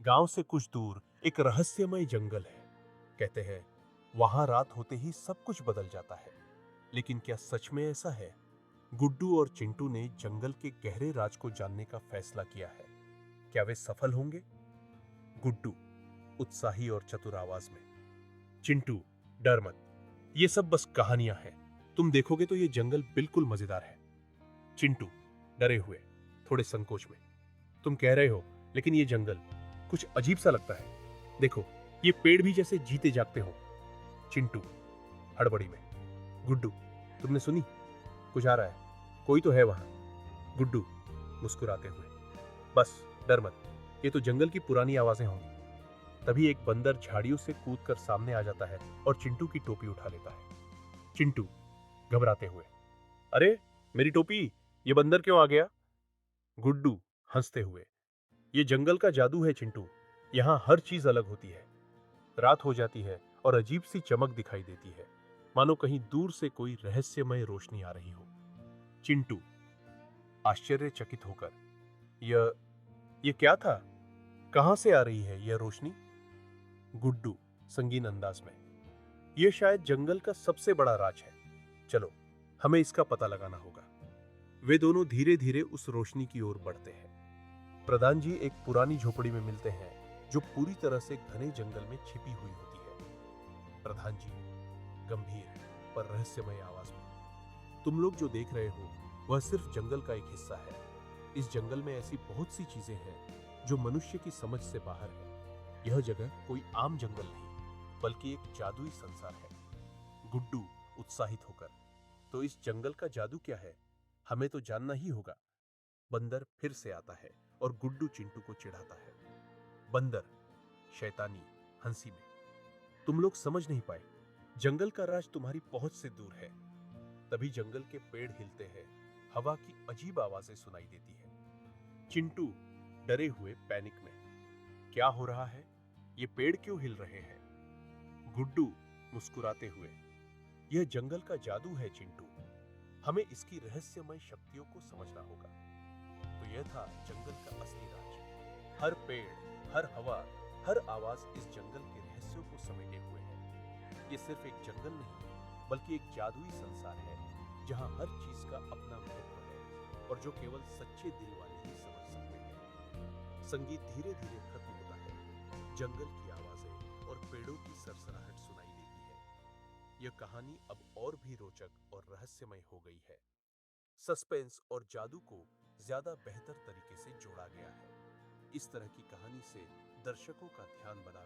गांव से कुछ दूर एक रहस्यमय जंगल है। कहते हैं वहां रात होते ही सब कुछ बदल जाता है। लेकिन क्या सच में ऐसा है? गुड्डू और चिंटू ने जंगल के गहरे राज को जानने का फैसला किया है। क्या वे सफल होंगे? गुड्डू उत्साही और चतुर आवाज में, चिंटू डर मत, ये सब बस कहानियां हैं। तुम देखोगे तो ये जंगल बिल्कुल मजेदार है। चिंटू डरे हुए, थोड़े संकोच में, तुम कह रहे हो, लेकिन ये जंगल कुछ अजीब सा लगता है। देखो, ये पेड़ भी जैसे जीते जागते हो। चिंटू हड़बड़ी में, गुड्डू तुमने सुनी? कुछ आ रहा है, कोई तो है वहां। गुड्डू मुस्कुराते हुए, बस डर मत, ये तो जंगल की पुरानी आवाजें होंगी। तभी एक बंदर झाड़ियों से कूदकर सामने आ जाता है और चिंटू की टोपी उठा लेता है। चिंटू घबराते हुए, अरे मेरी टोपी, ये बंदर क्यों आ गया? गुड्डू हंसते हुए, ये जंगल का जादू है चिंटू, यहाँ हर चीज अलग होती है। रात हो जाती है और अजीब सी चमक दिखाई देती है, मानो कहीं दूर से कोई रहस्यमय रोशनी आ रही हो। चिंटू आश्चर्यचकित होकर, यह क्या था? कहां से आ रही है यह रोशनी? गुड्डू संगीन अंदाज में, यह शायद जंगल का सबसे बड़ा राज है। चलो, हमें इसका पता लगाना होगा। वे दोनों धीरे धीरे उस रोशनी की ओर बढ़ते हैं। प्रधान जी एक पुरानी झोपड़ी में मिलते हैं जो पूरी तरह से घने जंगल में छिपी हुई होती है। प्रधान जी गंभीर पर रहस्यमय आवाज में, तुम लोग जो देख रहे हो वह सिर्फ जंगल का एक हिस्सा है। इस जंगल में ऐसी बहुत सी चीजें हैं जो मनुष्य की समझ से बाहर है। यह जगह कोई आम जंगल नहीं, बल्कि एक जादुई संसार है। गुड्डू उत्साहित होकर, तो इस जंगल का जादू क्या है? हमें तो जानना ही होगा। बंदर फिर से आता है और गुड्डू चिंटू को चिढ़ाता है। बंदर शैतानी हंसी में, तुम लोग समझ नहीं पाए, जंगल का राज तुम्हारी पहुंच से दूर है। तभी जंगल के पेड़ हिलते हैं, हवा की अजीब आवाजें सुनाई देती है। चिंटू डरे हुए पैनिक में, क्या हो रहा है? ये पेड़ क्यों हिल रहे हैं? गुड्डू मुस्कुराते हुए, यह जंगल का जादू है चिंटू, हमें इसकी रहस्यमय शक्तियों को समझना होगा। तो यह था जंगल का असली राज। हर पेड़, हर हवा, हर आवाज इस जंगल के रहस्यों को समेटे हुए है। ये सिर्फ एक जंगल नहीं, बल्कि एक जादुई संसार है जहां हर चीज का अपना महत्व है और जो केवल सच्चे दिल वाले ही समझ सकते हैं। संगीत धीरे धीरे खत्म होता है, जंगल की आवाजें और पेड़ों की सरसराहट सुनाई देती है। यह कहानी अब और भी रोचक और रहस्यमय हो गई है। सस्पेंस और जादू को ज्यादा बेहतर तरीके से जोड़ा गया है। इस तरह की कहानी से दर्शकों का ध्यान बना